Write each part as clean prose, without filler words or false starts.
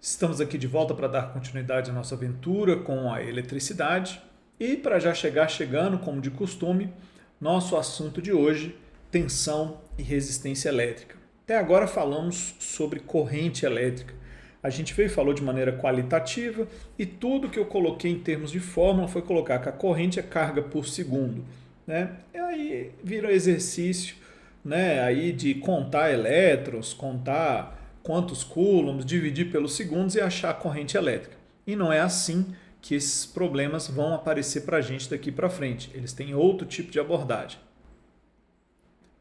Estamos aqui de volta para dar continuidade à nossa aventura com a eletricidade e para já chegar chegando, como de costume, nosso assunto de hoje, tensão e resistência elétrica. Até agora falamos sobre corrente elétrica. A gente veio e falou de maneira qualitativa e tudo que eu coloquei em termos de fórmula foi colocar que a corrente é carga por segundo, né? E aí vira exercício, né, aí de contar elétrons, contar quantos coulombs, dividir pelos segundos e achar a corrente elétrica. E não é assim que esses problemas vão aparecer para a gente daqui para frente. Eles têm outro tipo de abordagem.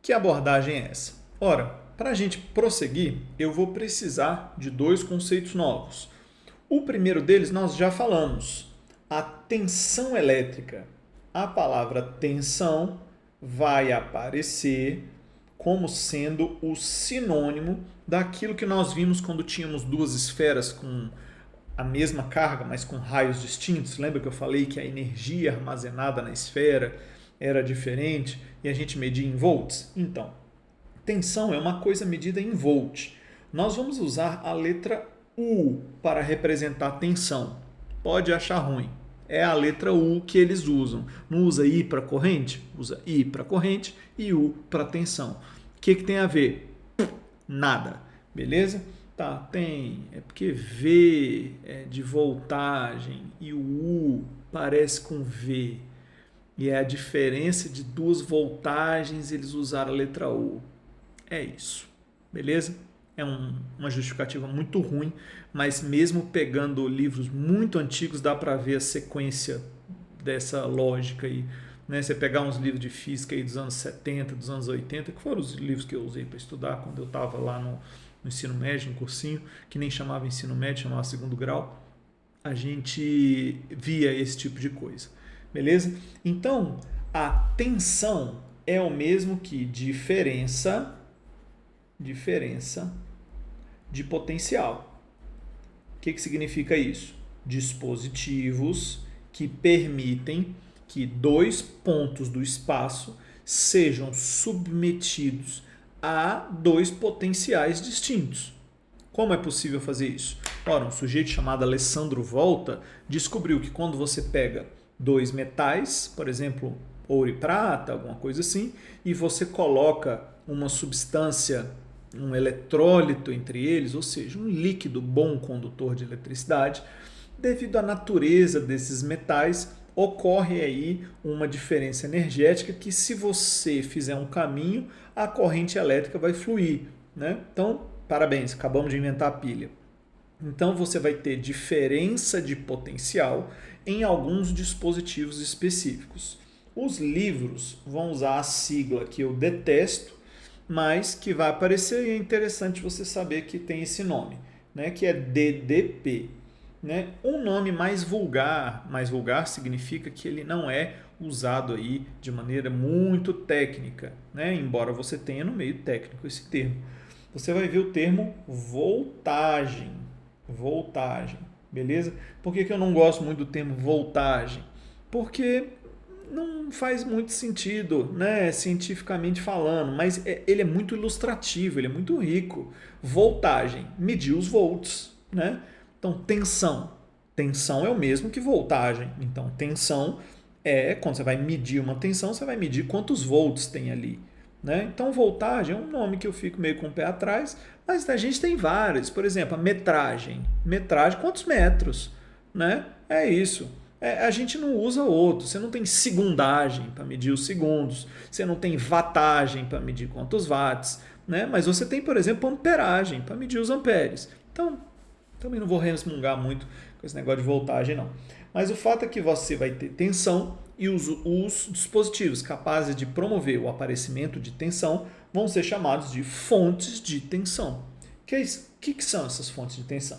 Que abordagem é essa? Ora, para a gente prosseguir, eu vou precisar de dois conceitos novos. O primeiro deles nós já falamos, a tensão elétrica. A palavra tensão vai aparecer como sendo o sinônimo daquilo que nós vimos quando tínhamos duas esferas com a mesma carga, mas com raios distintos. Lembra que eu falei que a energia armazenada na esfera era diferente e a gente media em volts? Então, tensão é uma coisa medida em volt. Nós vamos usar a letra U para representar tensão. Pode achar ruim. É a letra U que eles usam. Não usa I para corrente? Usa I para corrente e U para tensão. O que tem a ver? Nada. Beleza? Tá, tem. É porque V é de voltagem e o U parece com V. E é a diferença de duas voltagens, eles usaram a letra U. É isso. Beleza? É uma justificativa muito ruim, mas mesmo pegando livros muito antigos, dá para ver a sequência dessa lógica aí. Né? Você pegar uns livros de física aí dos anos 70, dos anos 80, que foram os livros que eu usei para estudar quando eu estava lá no ensino médio, no cursinho, que nem chamava ensino médio, chamava segundo grau, a gente via esse tipo de coisa. Beleza? Então, a tensão é o mesmo que diferença de potencial. O que significa isso? Dispositivos que permitem que dois pontos do espaço sejam submetidos a dois potenciais distintos. Como é possível fazer isso? Ora, um sujeito chamado Alessandro Volta descobriu que quando você pega dois metais, por exemplo, ouro e prata, alguma coisa assim, e você coloca uma substância, um eletrólito entre eles, ou seja, um líquido bom condutor de eletricidade, devido à natureza desses metais, ocorre aí uma diferença energética que, se você fizer um caminho, a corrente elétrica vai fluir. Né? Então, parabéns, acabamos de inventar a pilha. Então, você vai ter diferença de potencial em alguns dispositivos específicos. Os livros vão usar a sigla que eu detesto, mas que vai aparecer e é interessante você saber que tem esse nome, né? Que é DDP. Né? Um nome mais vulgar significa que ele não é usado aí de maneira muito técnica, né? Embora você tenha no meio técnico esse termo. Você vai ver o termo voltagem. Voltagem, beleza? Por que eu não gosto muito do termo voltagem? Porque não faz muito sentido, né, cientificamente falando, mas ele é muito ilustrativo, ele é muito rico. Voltagem, medir os volts, né? Então, tensão. Tensão é o mesmo que voltagem. Então, tensão é, quando você vai medir uma tensão, você vai medir quantos volts tem ali. Né? Então, voltagem é um nome que eu fico meio com o pé atrás, mas a gente tem vários. Por exemplo, a metragem. Metragem, quantos metros? Né? É isso. A gente não usa outro. Você não tem segundagem para medir os segundos. Você não tem wattagem para medir quantos watts. Né? Mas você tem, por exemplo, amperagem para medir os amperes. Então, também não vou resmungar muito com esse negócio de voltagem, não. Mas o fato é que você vai ter tensão e os dispositivos capazes de promover o aparecimento de tensão vão ser chamados de fontes de tensão. O que são essas fontes de tensão?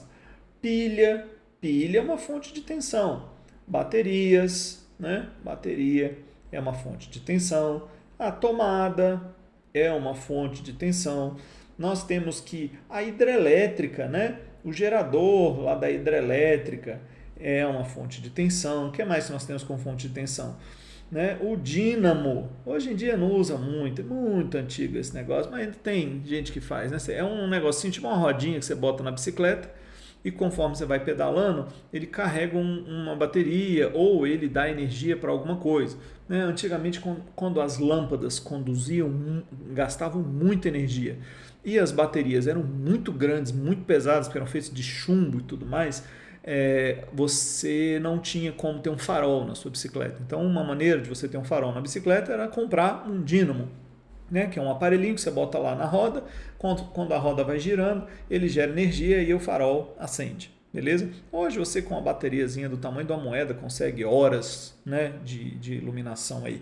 Pilha é uma fonte de tensão. Baterias, né? Bateria é uma fonte de tensão. A tomada é uma fonte de tensão. Nós temos que a hidrelétrica, né? O gerador lá da hidrelétrica é uma fonte de tensão. O que mais nós temos como fonte de tensão? Né? O dínamo, hoje em dia não usa muito, é muito antigo esse negócio, mas ainda tem gente que faz. Né? É um negocinho, tipo uma rodinha que você bota na bicicleta e conforme você vai pedalando, ele carrega uma bateria ou ele dá energia para alguma coisa. Né? Antigamente, quando as lâmpadas conduziam, gastavam muita energia e as baterias eram muito grandes, muito pesadas, porque eram feitas de chumbo e tudo mais, você não tinha como ter um farol na sua bicicleta. Então, uma maneira de você ter um farol na bicicleta era comprar um dínamo, né, que é um aparelhinho que você bota lá na roda, quando a roda vai girando, ele gera energia e o farol acende, beleza? Hoje você com uma bateriazinha do tamanho de uma moeda consegue horas, né, de iluminação aí.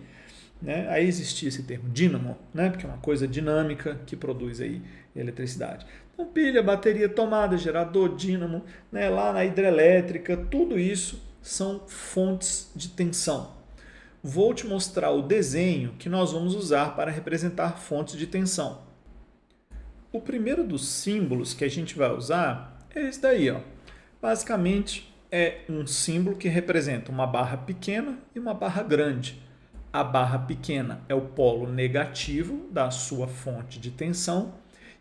Né? Aí existia esse termo dínamo, né? Porque é uma coisa dinâmica que produz aí eletricidade. Então, pilha, bateria, tomada, gerador, dínamo, né? Lá na hidrelétrica, tudo isso são fontes de tensão. Vou te mostrar o desenho que nós vamos usar para representar fontes de tensão. O primeiro dos símbolos que a gente vai usar é esse daí, ó. Basicamente é um símbolo que representa uma barra pequena e uma barra grande. A barra pequena é o polo negativo da sua fonte de tensão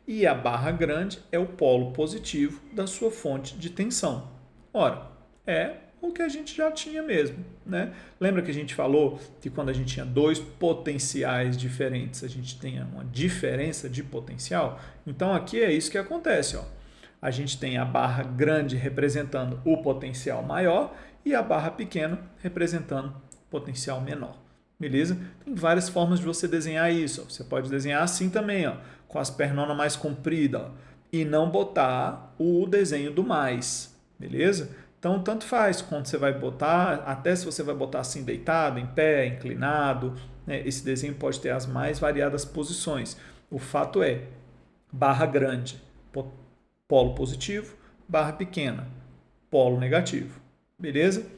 e a barra grande é o polo positivo da sua fonte de tensão. Ora, é o que a gente já tinha mesmo, né? Lembra que a gente falou que quando a gente tinha dois potenciais diferentes, a gente tem uma diferença de potencial? Então aqui é isso que acontece, ó. A gente tem a barra grande representando o potencial maior e a barra pequena representando o potencial menor. Beleza? Tem várias formas de você desenhar isso. Você pode desenhar assim também, ó, com as pernonas mais compridas, ó, e não botar o desenho do mais. Beleza? Então, tanto faz quando você vai botar, até se você vai botar assim deitado, em pé, inclinado, né, esse desenho pode ter as mais variadas posições. O fato é, barra grande, polo positivo, barra pequena, polo negativo. Beleza?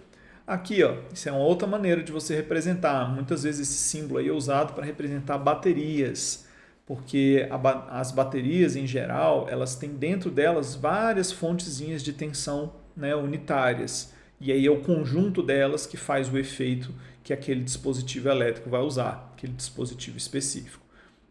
Aqui, ó, isso é uma outra maneira de você representar. Muitas vezes esse símbolo aí é usado para representar baterias, porque as baterias, em geral, elas têm dentro delas várias fontezinhas de tensão, né, unitárias. E aí é o conjunto delas que faz o efeito que aquele dispositivo elétrico vai usar, aquele dispositivo específico.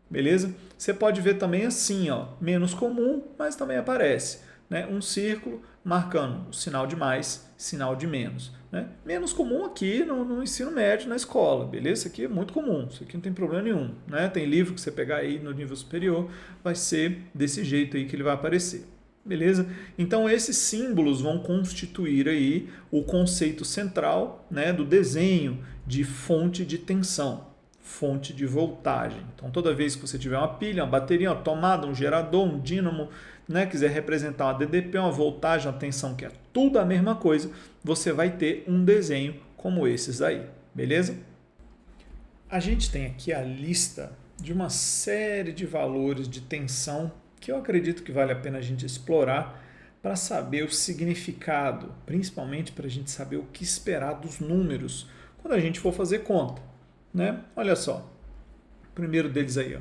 Beleza? Você pode ver também assim, ó, menos comum, mas também aparece. Né? Um círculo marcando o sinal de mais, sinal de menos. Né? Menos comum aqui no ensino médio, na escola, beleza? Isso aqui é muito comum, isso aqui não tem problema nenhum. Né? Tem livro que você pegar aí no nível superior, vai ser desse jeito aí que ele vai aparecer. Beleza? Então esses símbolos vão constituir aí o conceito central, né, do desenho de fonte de tensão, fonte de voltagem. Então toda vez que você tiver uma pilha, uma bateria, uma tomada, um gerador, um dínamo, né, quiser representar uma DDP, uma voltagem, uma tensão, que é tudo a mesma coisa, você vai ter um desenho como esses aí, beleza? A gente tem aqui a lista de uma série de valores de tensão que eu acredito que vale a pena a gente explorar para saber o significado, principalmente para a gente saber o que esperar dos números quando a gente for fazer conta. Né? Olha só, o primeiro deles aí, ó.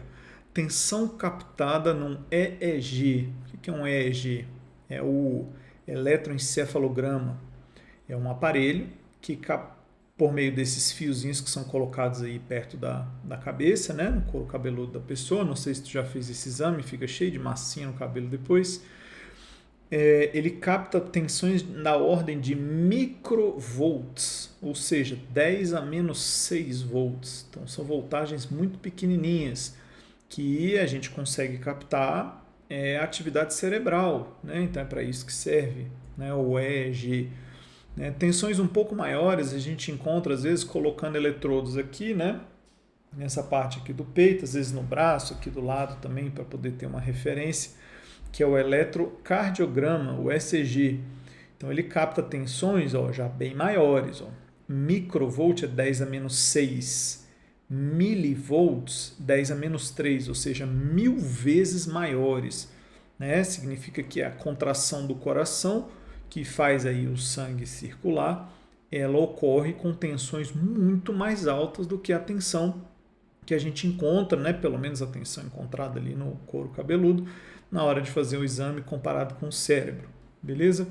Tensão captada num EEG. O que é um EEG? É o eletroencefalograma. É um aparelho que, por meio desses fiozinhos que são colocados aí perto da cabeça, né, no couro cabeludo da pessoa, não sei se tu já fez esse exame, fica cheio de massinha no cabelo depois, ele capta tensões na ordem de microvolts, ou seja, 10 a menos 6 volts. Então são voltagens muito pequenininhas que a gente consegue captar a atividade cerebral, né? Então é para isso que serve, né? O EEG. Né? Tensões um pouco maiores a gente encontra às vezes colocando eletrodos aqui, né? Nessa parte aqui do peito, às vezes no braço, aqui do lado também, para poder ter uma referência, que é o eletrocardiograma, o ECG. Então ele capta tensões, ó, já bem maiores. Ó. Microvolt é 10 a menos 6. Milivolts, 10 a menos 3, ou seja, 1000 vezes maiores. Né? Significa que a contração do coração, que faz aí o sangue circular, ela ocorre com tensões muito mais altas do que a tensão que a gente encontra, né? Pelo menos a tensão encontrada ali no couro cabeludo, na hora de fazer o exame comparado com o cérebro, beleza?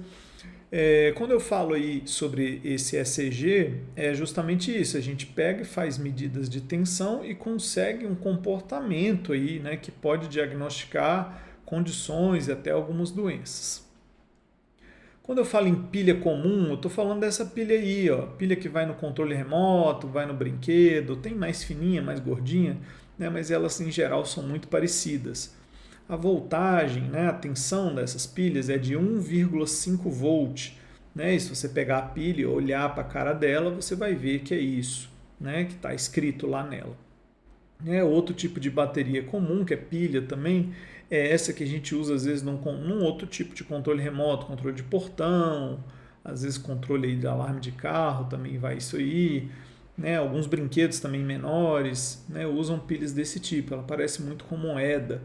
Quando eu falo aí sobre esse ECG, é justamente isso, a gente pega e faz medidas de tensão e consegue um comportamento aí, né, que pode diagnosticar condições e até algumas doenças. Quando eu falo em pilha comum, eu estou falando dessa pilha aí, ó, pilha que vai no controle remoto, vai no brinquedo, tem mais fininha, mais gordinha, né, mas elas em geral são muito parecidas. A voltagem, né, a tensão dessas pilhas é de 1,5 volt. Né, e se você pegar a pilha e olhar para a cara dela, você vai ver que é isso, né, que está escrito lá nela. Outro tipo de bateria comum, que é pilha também, é essa que a gente usa às vezes num outro tipo de controle remoto, controle de portão, às vezes controle de alarme de carro também vai isso aí. Né? Alguns brinquedos também menores, né, usam pilhas desse tipo, ela parece muito com moeda.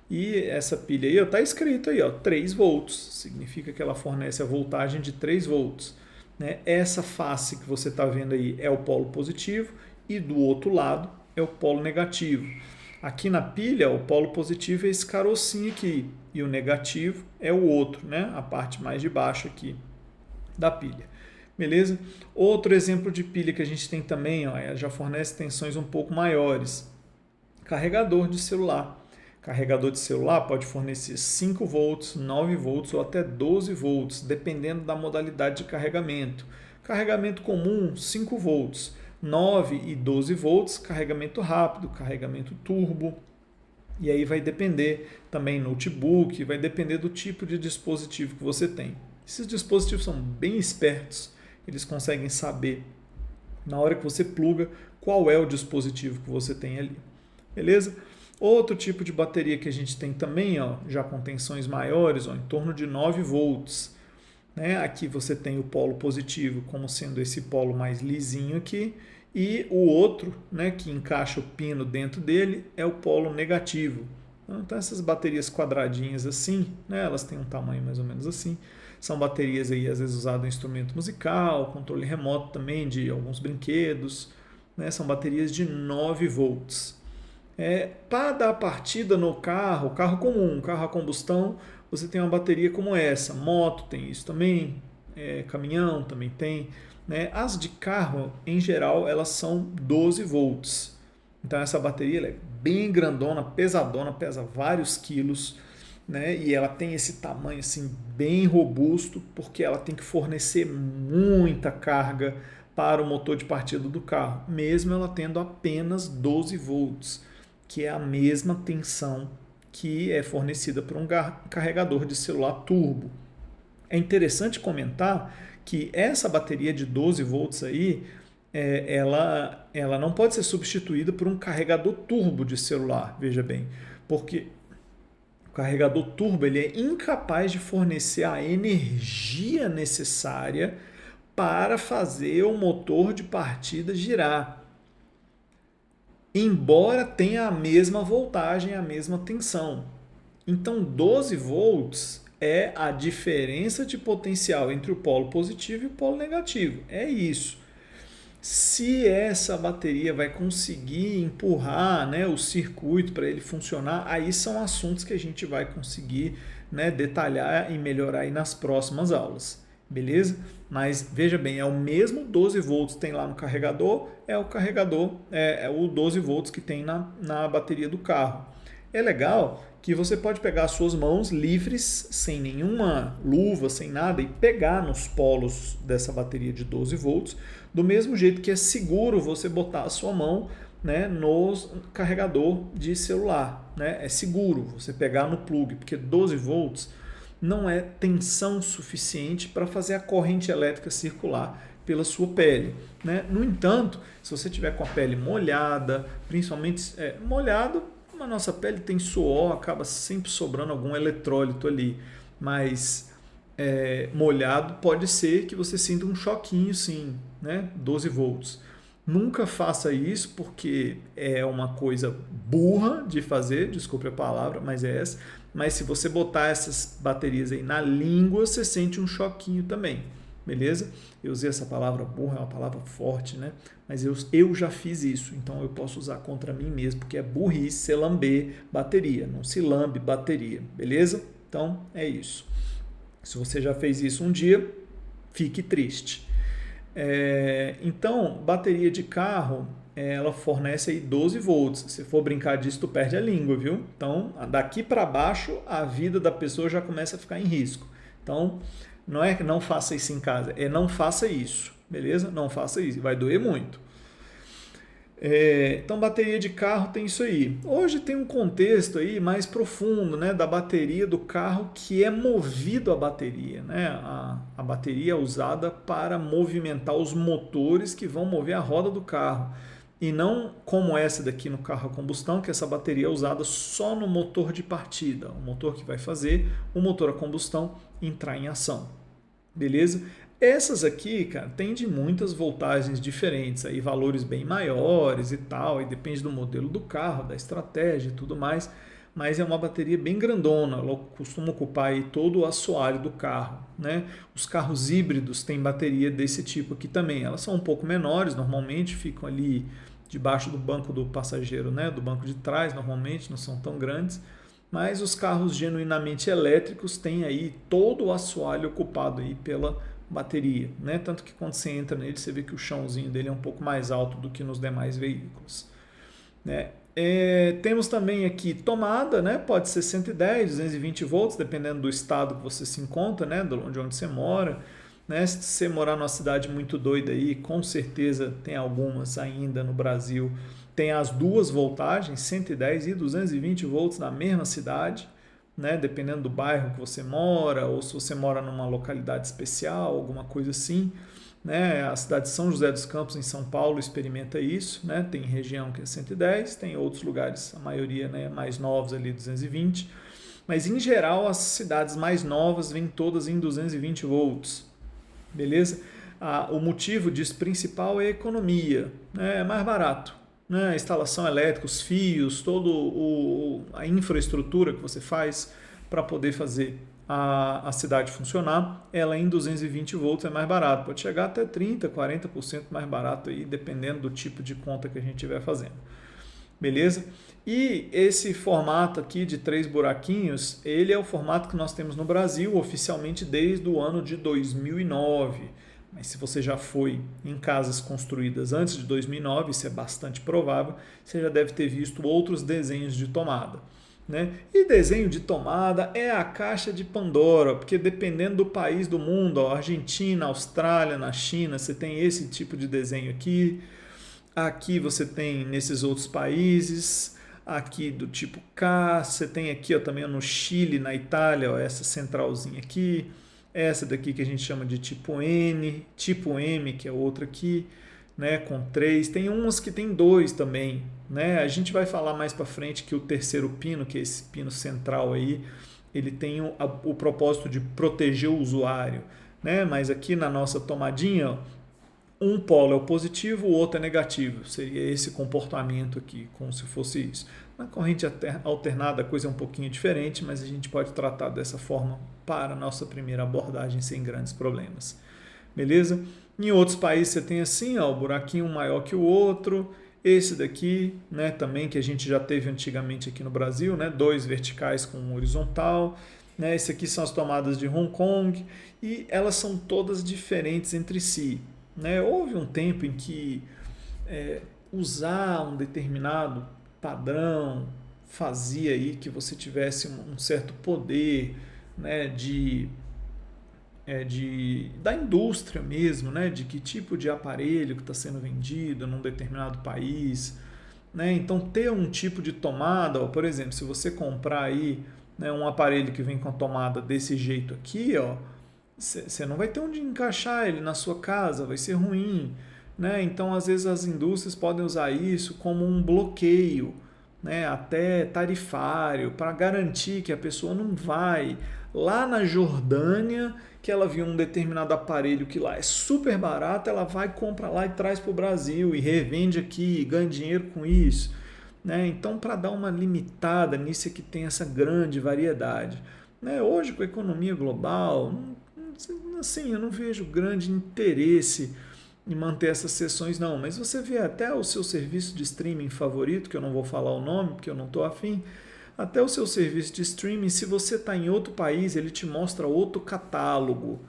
E essa pilha aí está escrito aí, ó, 3 volts, significa que ela fornece a voltagem de 3 volts. Né? Essa face que você está vendo aí é o polo positivo e do outro lado é o polo negativo. Aqui na pilha, o polo positivo é esse carocinho aqui e o negativo é o outro, né? A parte mais de baixo aqui da pilha. Beleza? Outro exemplo de pilha que a gente tem também, ó, já fornece tensões um pouco maiores. Carregador de celular. Carregador de celular pode fornecer 5 volts, 9 volts ou até 12 volts, dependendo da modalidade de carregamento. Carregamento comum, 5 volts. 9 e 12 volts, carregamento rápido, carregamento turbo. E aí vai depender também notebook, vai depender do tipo de dispositivo que você tem. Esses dispositivos são bem espertos, eles conseguem saber na hora que você pluga qual é o dispositivo que você tem ali. Beleza? Outro tipo de bateria que a gente tem também, ó, já com tensões maiores, ó, em torno de 9 volts. Né? Aqui você tem o polo positivo como sendo esse polo mais lisinho aqui, e o outro, né, que encaixa o pino dentro dele, é o polo negativo. Então essas baterias quadradinhas assim, né, elas têm um tamanho mais ou menos assim, são baterias aí às vezes usadas em instrumento musical, controle remoto também de alguns brinquedos, né, são baterias de 9 volts. Para dar partida no carro, carro comum, carro a combustão, você tem uma bateria como essa. Moto tem isso também, caminhão também tem. Né? As de carro, em geral, elas são 12 volts. Então essa bateria ela é bem grandona, pesadona, pesa vários quilos. Né? E ela tem esse tamanho assim, bem robusto, porque ela tem que fornecer muita carga para o motor de partida do carro, mesmo ela tendo apenas 12 volts, que é a mesma tensão que é fornecida por um carregador de celular turbo. É interessante comentar que essa bateria de 12 volts aí, ela não pode ser substituída por um carregador turbo de celular, veja bem, porque o carregador turbo ele é incapaz de fornecer a energia necessária para fazer o motor de partida girar. Embora tenha a mesma voltagem, a mesma tensão. Então 12 volts é a diferença de potencial entre o polo positivo e o polo negativo. É isso. Se essa bateria vai conseguir empurrar, né, o circuito para ele funcionar, aí são assuntos que a gente vai conseguir, né, detalhar e melhorar aí nas próximas aulas. Beleza? Mas veja bem, é o mesmo 12 volts que tem lá no carregador, é o carregador, é o 12 volts que tem na bateria do carro. É legal que você pode pegar as suas mãos livres, sem nenhuma luva, sem nada, e pegar nos polos dessa bateria de 12 volts, do mesmo jeito que é seguro você botar a sua mão, né, no carregador de celular. Né? É seguro você pegar no plug, porque 12 volts não é tensão suficiente para fazer a corrente elétrica circular pela sua pele. Né? No entanto, se você tiver com a pele molhada, principalmente molhado, a nossa pele tem suor, acaba sempre sobrando algum eletrólito ali, mas molhado pode ser que você sinta um choquinho sim, né? 12 volts. Nunca faça isso porque é uma coisa burra de fazer, desculpe a palavra, mas é essa. Mas se você botar essas baterias aí na língua, você sente um choquinho também, beleza? Eu usei essa palavra burra, é uma palavra forte, né? Mas eu já fiz isso, então eu posso usar contra mim mesmo, porque é burrice você lamber bateria, não se lambe bateria, beleza? Então é isso. Se você já fez isso um dia, fique triste. Então, bateria de carro, ela fornece aí 12 volts. Se for brincar disso, tu perde a língua, viu? Então, daqui para baixo, a vida da pessoa já começa a ficar em risco. Então, Não é que não faça isso em casa, é não faça isso, beleza? Não faça isso, vai doer muito. Então, bateria de carro tem isso aí. Hoje tem um contexto aí mais profundo, né, da bateria do carro que é movido a bateria, né? A bateria é usada para movimentar os motores que vão mover a roda do carro. E não como essa daqui no carro a combustão, que essa bateria é usada só no motor de partida, o motor que vai fazer o motor a combustão entrar em ação. Beleza? Essas aqui, cara, tem de muitas voltagens diferentes, aí valores bem maiores e tal, e depende do modelo do carro, da estratégia e tudo mais, mas é uma bateria bem grandona, ela costuma ocupar aí todo o assoalho do carro, né? Os carros híbridos têm bateria desse tipo aqui também, elas são um pouco menores, normalmente ficam ali debaixo do banco do passageiro, né? Do banco de trás, normalmente, não são tão grandes, mas os carros genuinamente elétricos têm aí todo o assoalho ocupado aí pela bateria, né? Tanto que quando você entra nele, você vê que o chãozinho dele é um pouco mais alto do que nos demais veículos, né? Temos também aqui tomada, né? Pode ser 110, 220 volts, dependendo do estado que você se encontra, né? De onde você mora, né? Se você morar numa cidade muito doida aí, com certeza tem algumas ainda no Brasil, tem as duas voltagens, 110 e 220 volts na mesma cidade, né? Dependendo do bairro que você mora, ou se você mora numa localidade especial, alguma coisa assim, né? A cidade de São José dos Campos, em São Paulo, experimenta isso, né? Tem região que é 110, tem outros lugares, a maioria, né, mais novos ali, 220, mas em geral as cidades mais novas vêm todas em 220 volts, beleza? O motivo disso principal é a economia, né? É mais barato, né? A instalação elétrica, os fios, toda a infraestrutura que você faz para poder fazer a cidade funcionar, ela em 220 volts é mais barato, pode chegar até 30%, 40% mais barato aí, dependendo do tipo de conta que a gente estiver fazendo. Beleza? E esse formato aqui de 3 buraquinhos, ele é o formato que nós temos no Brasil oficialmente desde o ano de 2009. Mas se você já foi em casas construídas antes de 2009, isso é bastante provável, você já deve ter visto outros desenhos de tomada, né? E desenho de tomada é a caixa de Pandora, porque dependendo do país do mundo, ó, Argentina, Austrália, na China, você tem esse tipo de desenho aqui. Aqui você tem nesses outros países, aqui do tipo K, você tem aqui ó, também no Chile, na Itália, ó, essa centralzinha aqui, essa daqui que a gente chama de tipo N, tipo M, que é outra aqui, né, com 3, tem umas que tem 2 também, né? A gente vai falar mais para frente que o terceiro pino, que é esse pino central aí, ele tem o propósito de proteger o usuário, né? Mas aqui na nossa tomadinha, ó, um polo é o positivo, o outro é negativo. Seria esse comportamento aqui, como se fosse isso. Na corrente alternada a coisa é um pouquinho diferente, mas a gente pode tratar dessa forma para a nossa primeira abordagem sem grandes problemas. Beleza? Em outros países você tem assim, ó, o buraquinho maior que o outro. Esse daqui, né, também que a gente já teve antigamente aqui no Brasil, né, 2 verticais com um horizontal. Né, esse aqui são as tomadas de Hong Kong e elas são todas diferentes entre si. Né? Houve um tempo em que usar um determinado padrão fazia aí que você tivesse um certo poder, né, da indústria mesmo, né, de que tipo de aparelho que está sendo vendido num determinado país. Né? Então, ter um tipo de tomada, ó, por exemplo, se você comprar aí, né, um aparelho que vem com a tomada desse jeito aqui, ó, você não vai ter onde encaixar ele na sua casa, vai ser ruim, né? Então, às vezes, as indústrias podem usar isso como um bloqueio, né? Até tarifário, para garantir que a pessoa não vai lá na Jordânia, que ela viu um determinado aparelho que lá é super barato, ela vai, compra lá e traz para o Brasil e revende aqui, e ganha dinheiro com isso. Né? Então, para dar uma limitada nisso é que tem essa grande variedade. Né? Hoje, com a economia global, assim, eu não vejo grande interesse em manter essas sessões, não. Mas você vê até o seu serviço de streaming favorito, que eu não vou falar o nome, porque eu não estou afim, até o seu serviço de streaming, se você está em outro país, ele te mostra outro catálogo.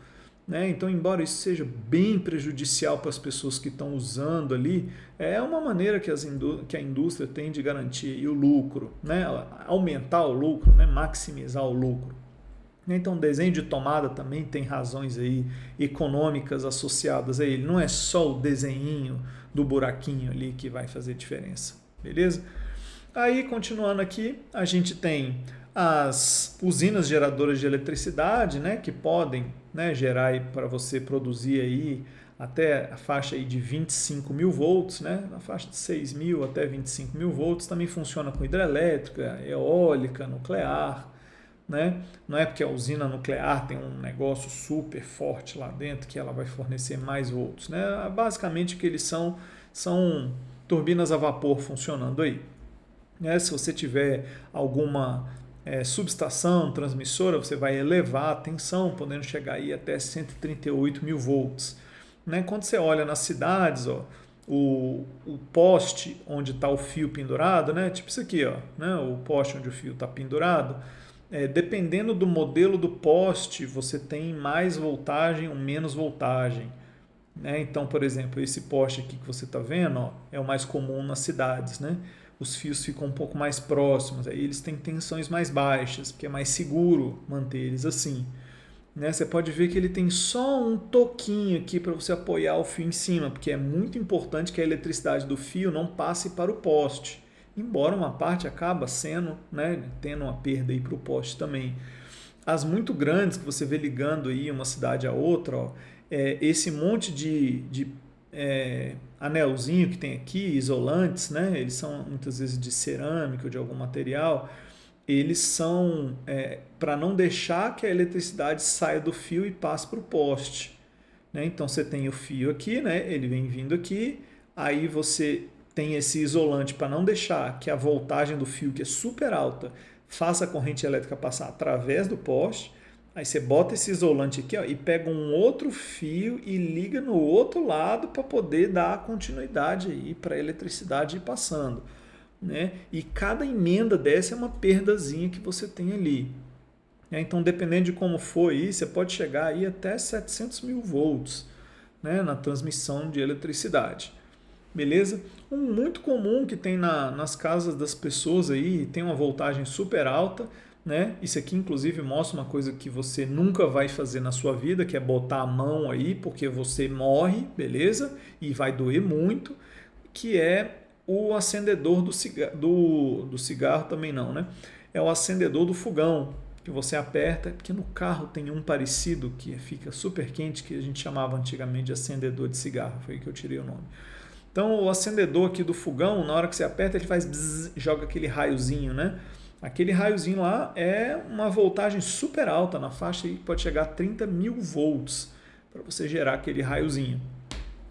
Né? Então, embora isso seja bem prejudicial para as pessoas que estão usando ali, é uma maneira que a indústria tem de garantir o lucro, né? Aumentar o lucro, né? Maximizar o lucro. Então, desenho de tomada também tem razões aí econômicas associadas a ele. Não é só o desenhinho do buraquinho ali que vai fazer diferença, beleza? Aí, continuando aqui, a gente tem as usinas geradoras de eletricidade, né, que podem, né, gerar para você produzir aí até a faixa aí de 25 mil volts, né, na faixa de 6 mil até 25 mil volts. Também funciona com hidrelétrica, eólica, nuclear. Né? Não é porque a usina nuclear tem um negócio super forte lá dentro que ela vai fornecer mais volts. Né? Basicamente o que eles são turbinas a vapor funcionando aí. Né? Se você tiver alguma subestação, transmissora, você vai elevar a tensão, podendo chegar aí até 138 mil volts. Né? Quando você olha nas cidades, ó, o poste onde está o fio pendurado, né? Tipo isso aqui, ó, né? O poste onde o fio está pendurado, dependendo do modelo do poste, você tem mais voltagem ou menos voltagem. Né? Então, por exemplo, esse poste aqui que você está vendo, ó, é o mais comum nas cidades. Né? Os fios ficam um pouco mais próximos, aí eles têm tensões mais baixas, porque é mais seguro manter eles assim. Né? Você pode ver que ele tem só um toquinho aqui para você apoiar o fio em cima, porque é muito importante que a eletricidade do fio não passe para o poste. Embora uma parte acaba sendo, né, tendo uma perda aí para o poste também. As muito grandes que você vê ligando aí uma cidade a outra, ó, esse monte de anelzinho que tem aqui, isolantes, né, eles são muitas vezes de cerâmica ou de algum material, eles são para não deixar que a eletricidade saia do fio e passe para o poste. Né? Então você tem o fio aqui, né, ele vem vindo aqui, aí você tem esse isolante para não deixar que a voltagem do fio, que é super alta, faça a corrente elétrica passar através do poste. Aí você bota esse isolante aqui, ó, e pega um outro fio e liga no outro lado para poder dar continuidade aí para a eletricidade ir passando. Né? E cada emenda dessa é uma perdazinha que você tem ali. Então, dependendo de como for aí, você pode chegar aí até 700 mil volts, né, na transmissão de eletricidade. Beleza? Um muito comum que tem nas casas das pessoas aí, tem uma voltagem super alta, né? Isso aqui inclusive mostra uma coisa que você nunca vai fazer na sua vida, que é botar a mão aí, porque você morre, beleza? E vai doer muito, que é o acendedor do cigarro também não, né? É o acendedor do fogão, que você aperta, porque no carro tem um parecido que fica super quente, que a gente chamava antigamente de acendedor de cigarro, foi aí que eu tirei o nome. Então, o acendedor aqui do fogão, na hora que você aperta, ele faz bzz, joga aquele raiozinho, né? Aquele raiozinho lá é uma voltagem super alta, na faixa aí pode chegar a 30 mil volts para você gerar aquele raiozinho.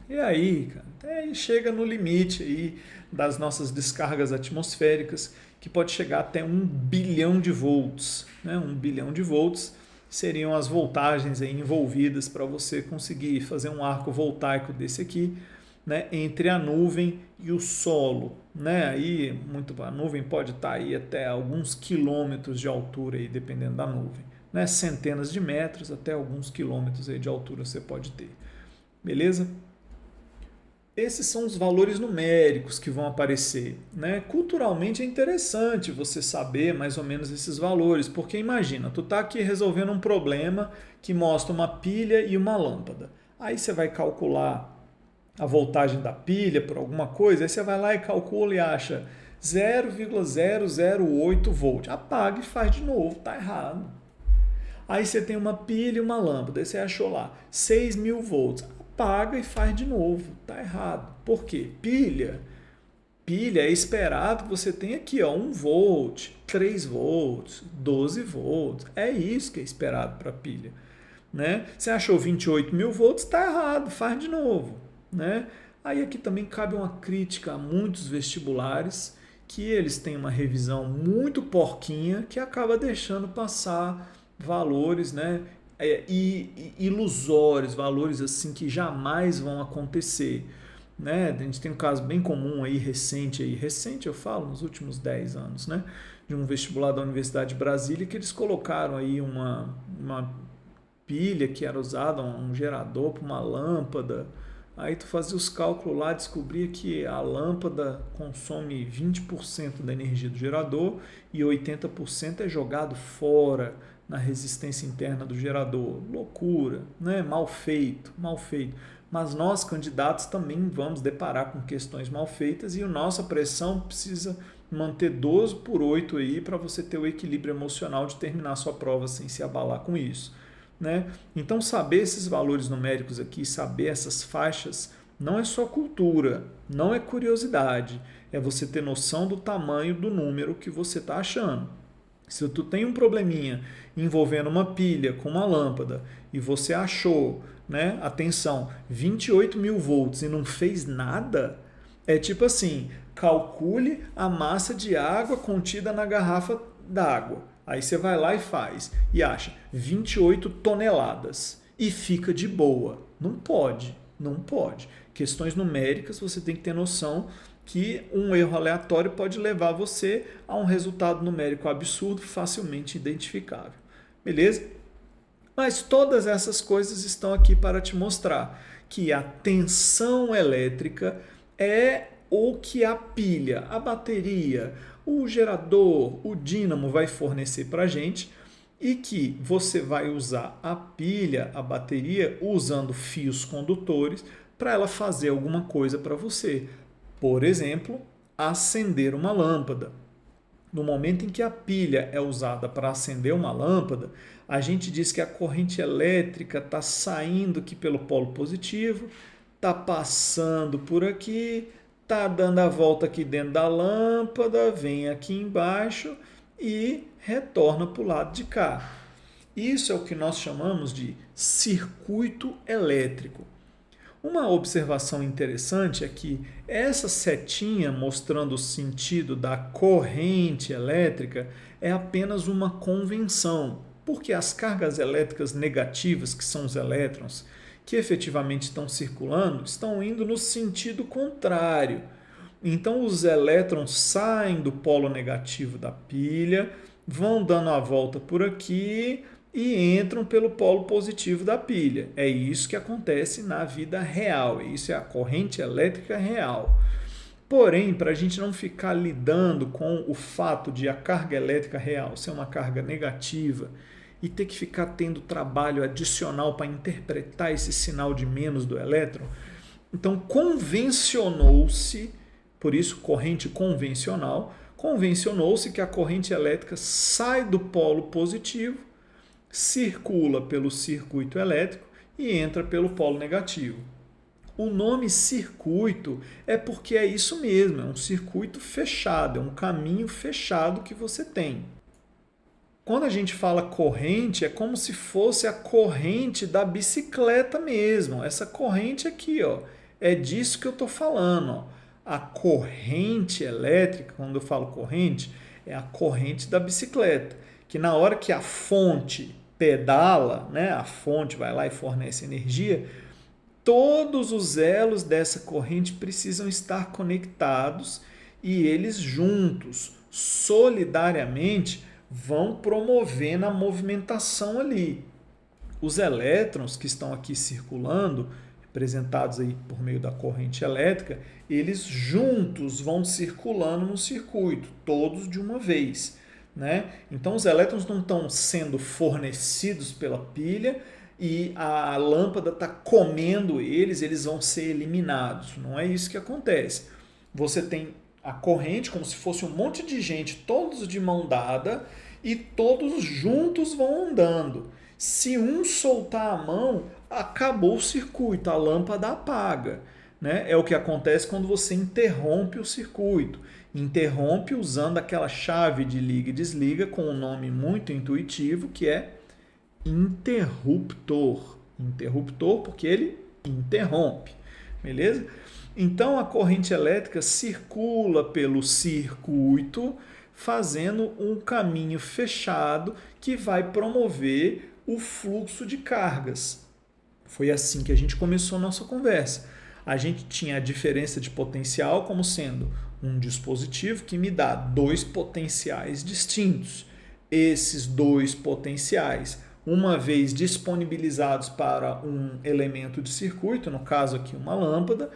E aí, cara, aí chega no limite aí das nossas descargas atmosféricas, que pode chegar até 1 bilhão de volts. Né? 1 bilhão de volts seriam as voltagens aí envolvidas para você conseguir fazer um arco voltaico desse aqui, né, entre a nuvem e o solo. Né? Aí, a nuvem pode estar aí até alguns quilômetros de altura, aí, dependendo da nuvem. Né? Centenas de metros até alguns quilômetros aí de altura você pode ter. Beleza? Esses são os valores numéricos que vão aparecer. Né? Culturalmente é interessante você saber mais ou menos esses valores, porque imagina, tu está aqui resolvendo um problema que mostra uma pilha e uma lâmpada. Aí você vai calcular a voltagem da pilha por alguma coisa, aí você vai lá e calcula e acha 0,008 volt. Apaga e faz de novo, tá errado. Aí você tem uma pilha e uma lâmpada, aí você achou lá 6.000 volts. Apaga e faz de novo, tá errado. Por quê? Pilha é esperado que você tenha aqui, ó, 1 volt, 3 volts, 12 volts. É isso que é esperado para pilha. Né? Você achou 28.000 volts, tá errado, faz de novo. Né? Aí aqui também cabe uma crítica a muitos vestibulares, que eles têm uma revisão muito porquinha, que acaba deixando passar valores, né, ilusórios, valores assim que jamais vão acontecer. Né? A gente tem um caso bem comum aí, recente eu falo nos últimos 10 anos, né, de um vestibular da Universidade de Brasília, que eles colocaram aí uma pilha que era usada, um gerador para uma lâmpada. Aí tu fazia os cálculos lá, descobria que a lâmpada consome 20% da energia do gerador e 80% é jogado fora, na resistência interna do gerador. Loucura, né? Mal feito, mal feito. Mas nós, candidatos, também vamos deparar com questões mal feitas e a nossa pressão precisa manter 12 por 8 aí para você ter o equilíbrio emocional de terminar a sua prova sem se abalar com isso, né? Então, saber esses valores numéricos aqui, saber essas faixas, não é só cultura, não é curiosidade, é você ter noção do tamanho do número que você está achando. Se tu tem um probleminha envolvendo uma pilha com uma lâmpada e você achou, né, atenção, 28 mil volts e não fez nada, é tipo assim, calcule a massa de água contida na garrafa d'água. Aí você vai lá e faz, e acha 28 toneladas e fica de boa. Não pode, não pode. Questões numéricas você tem que ter noção que um erro aleatório pode levar você a um resultado numérico absurdo, facilmente identificável. Beleza? Mas todas essas coisas estão aqui para te mostrar que a tensão elétrica é o que a pilha, a bateria, o gerador, o dínamo vai fornecer para a gente e que você vai usar a pilha, a bateria, usando fios condutores para ela fazer alguma coisa para você. Por exemplo, acender uma lâmpada. No momento em que a pilha é usada para acender uma lâmpada, a gente diz que a corrente elétrica está saindo aqui pelo polo positivo, está passando por aqui, está dando a volta aqui dentro da lâmpada, vem aqui embaixo e retorna para o lado de cá. Isso é o que nós chamamos de circuito elétrico. Uma observação interessante é que essa setinha mostrando o sentido da corrente elétrica é apenas uma convenção, porque as cargas elétricas negativas, que são os elétrons, que efetivamente estão circulando, estão indo no sentido contrário. Então os elétrons saem do polo negativo da pilha, vão dando a volta por aqui e entram pelo polo positivo da pilha. É isso que acontece na vida real, isso é a corrente elétrica real. Porém, para a gente não ficar lidando com o fato de a carga elétrica real ser uma carga negativa e ter que ficar tendo trabalho adicional para interpretar esse sinal de menos do elétron, então convencionou-se, por isso corrente convencional, convencionou-se que a corrente elétrica sai do polo positivo, circula pelo circuito elétrico e entra pelo polo negativo. O nome circuito é porque é isso mesmo, é um circuito fechado, é um caminho fechado que você tem. Quando a gente fala corrente, é como se fosse a corrente da bicicleta mesmo. Essa corrente aqui, ó, é disso que eu estou falando. Ó. A corrente elétrica, quando eu falo corrente, é a corrente da bicicleta. Que na hora que a fonte pedala, né, a fonte vai lá e fornece energia, todos os elos dessa corrente precisam estar conectados e eles juntos, solidariamente, vão promovendo a movimentação ali. Os elétrons que estão aqui circulando, representados aí por meio da corrente elétrica, eles juntos vão circulando no circuito, todos de uma vez. Né? Então os elétrons não estão sendo fornecidos pela pilha e a lâmpada está comendo eles, eles vão ser eliminados. Não é isso que acontece. Você tem a corrente como se fosse um monte de gente, todos de mão dada e todos juntos vão andando. Se um soltar a mão, acabou o circuito, a lâmpada apaga. Né? É o que acontece quando você interrompe o circuito. Interrompe usando aquela chave de liga e desliga com um nome muito intuitivo que é interruptor. Interruptor porque ele interrompe. Beleza? Então a corrente elétrica circula pelo circuito fazendo um caminho fechado que vai promover o fluxo de cargas. Foi assim que a gente começou a nossa conversa. A gente tinha a diferença de potencial como sendo um dispositivo que me dá dois potenciais distintos. Esses dois potenciais, uma vez disponibilizados para um elemento de circuito, no caso aqui uma lâmpada,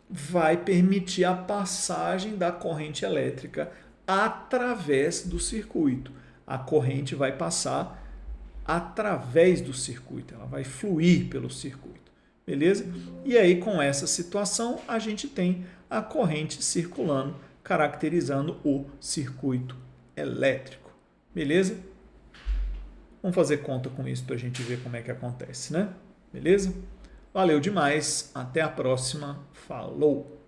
vai permitir a passagem da corrente elétrica através do circuito. A corrente vai passar através do circuito, ela vai fluir pelo circuito, beleza? E aí, com essa situação, a gente tem a corrente circulando, caracterizando o circuito elétrico, beleza? Vamos fazer conta com isso para a gente ver como é que acontece, né? Beleza? Valeu demais, até a próxima, falou!